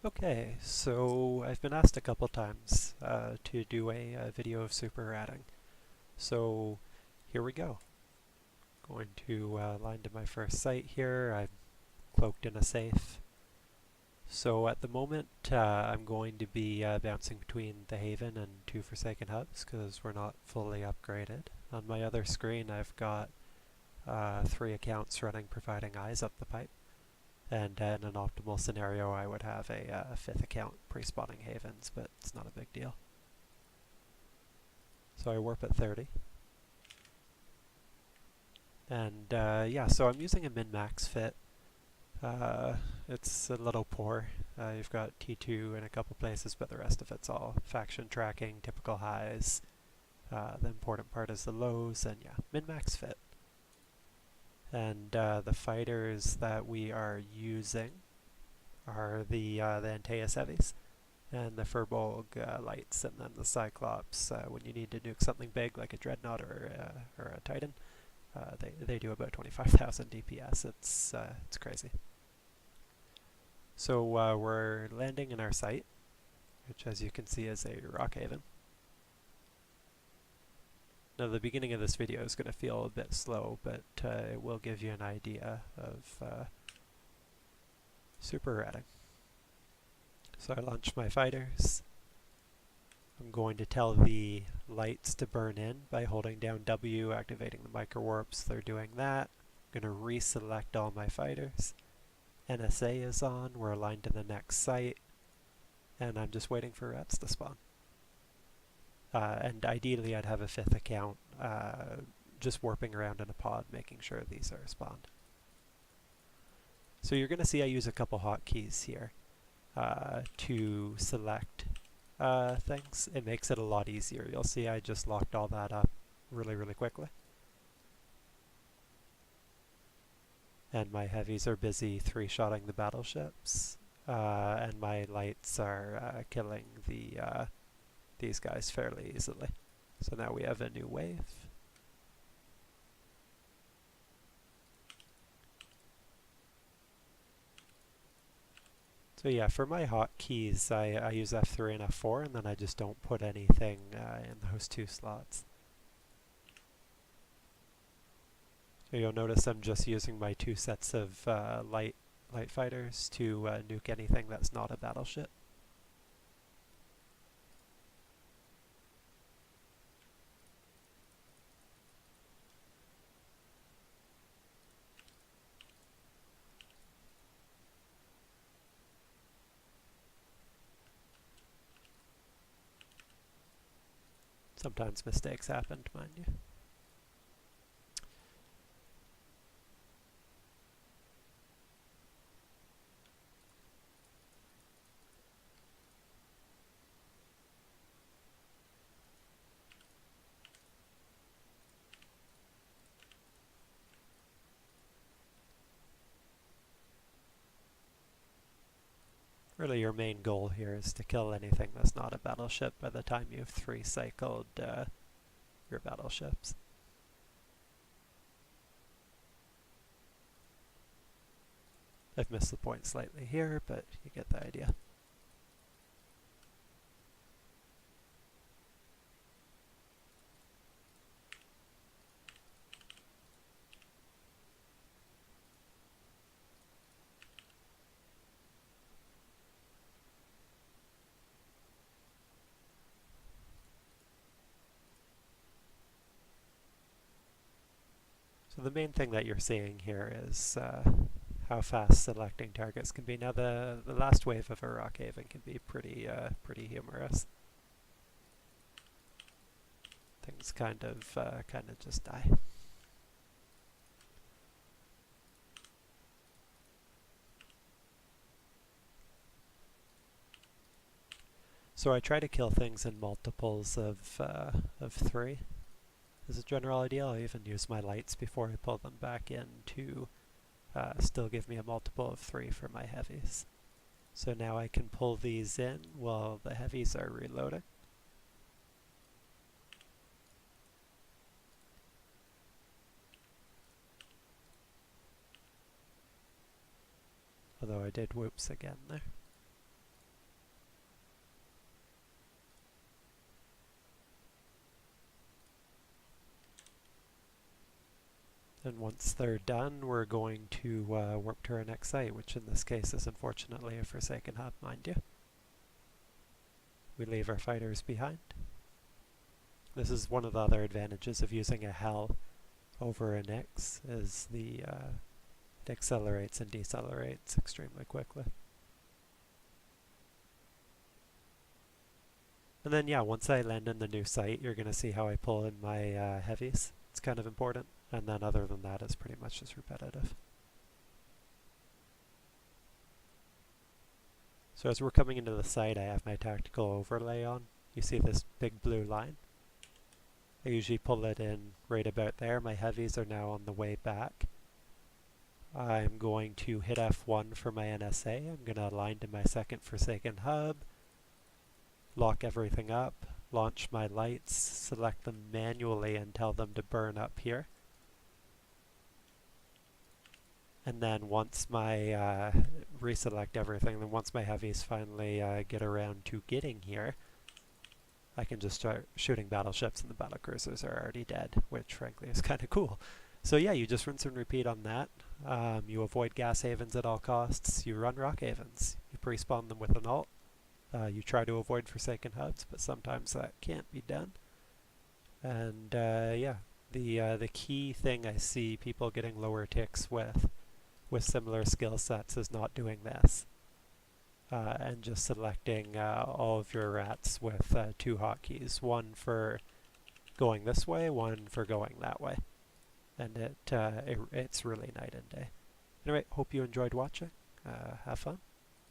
Okay, so I've been asked a couple times to do a video of super ratting. So here we go. Going to line to my first site here. I'm cloaked in a safe. So at the moment I'm going to be bouncing between the Haven and two Forsaken hubs because we're not fully upgraded. On my other screen I've got 3 accounts running providing eyes up the pipe. And in an optimal scenario, I would have a 5th account pre-spawning havens, but it's not a big deal. So I warp at 30. And yeah, so I'm using a min-max fit. It's a little poor. You've got T2 in a couple places, but the rest of it's all faction tracking, typical highs. The important part is the lows, and yeah, min-max fit. And the fighters that we are using are the Antaeus heavies and the Furbolg lights, and then the Cyclops when you need to nuke something big like a Dreadnought or a Titan. They do about 25,000 DPS. It's crazy. So we're landing in our site, which as you can see is a rock haven. Now the beginning of this video is going to feel a bit slow, but it will give you an idea of super ratting. So I launch my fighters. I'm going to tell the lights to burn in by holding down W, activating the micro warps. They're doing that. I'm going to reselect all my fighters. NSA is on. We're aligned to the next site. And I'm just waiting for rats to spawn. And ideally I'd have a 5th account just warping around in a pod, making sure these are spawned. So you're going to see I use a couple hotkeys here to select things. It makes it a lot easier. You'll see I just locked all that up really quickly. And my heavies are busy 3-shotting the battleships, and my lights are killing these guys fairly easily. So now we have a new wave. So yeah, for my hotkeys, I use F3 and F4, and then I just don't put anything in those 2 slots. So you'll notice I'm just using my 2 sets of light fighters to nuke anything that's not a battleship. Sometimes mistakes happen, mind you. Really your main goal here is to kill anything that's not a battleship by the time you've 3-cycled your battleships. I've missed the point slightly here, but you get the idea. So the main thing that you're seeing here is how fast selecting targets can be. Now the last wave of a rock haven can be pretty humorous. Things kind of just die. So I try to kill things in multiples of 3. As a general idea, I'll even use my lights before I pull them back in to still give me a multiple of 3 for my heavies. So now I can pull these in while the heavies are reloading. Although I did whoops again there. And once they're done, we're going to warp to our next site, which in this case is unfortunately a Forsaken hub, mind you. We leave our fighters behind. This is one of the other advantages of using a hell over an X, is it accelerates and decelerates extremely quickly. And then yeah, once I land in the new site, you're going to see how I pull in my heavies. It's kind of important. And then other than that, it's pretty much just repetitive. So as we're coming into the site, I have my tactical overlay on. You see this big blue line? I usually pull it in right about there. My heavies are now on the way back. I'm going to hit F1 for my NSA. I'm going to align to my second Forsaken hub, lock everything up, launch my lights, select them manually and tell them to burn up here. And then once my, reselect everything, then once my heavies finally get around to getting here, I can just start shooting battleships and the battlecruisers are already dead, which frankly is kind of cool. So yeah, you just rinse and repeat on that. You avoid gas havens at all costs. You run rock havens. You pre-spawn them with an alt. You try to avoid Forsaken hubs, but sometimes that can't be done. And yeah, the key thing I see people getting lower ticks with similar skill sets is not doing this. And just selecting all of your rats with two hotkeys, one for going this way, one for going that way. And it's really night and day. Anyway, hope you enjoyed watching. Have fun.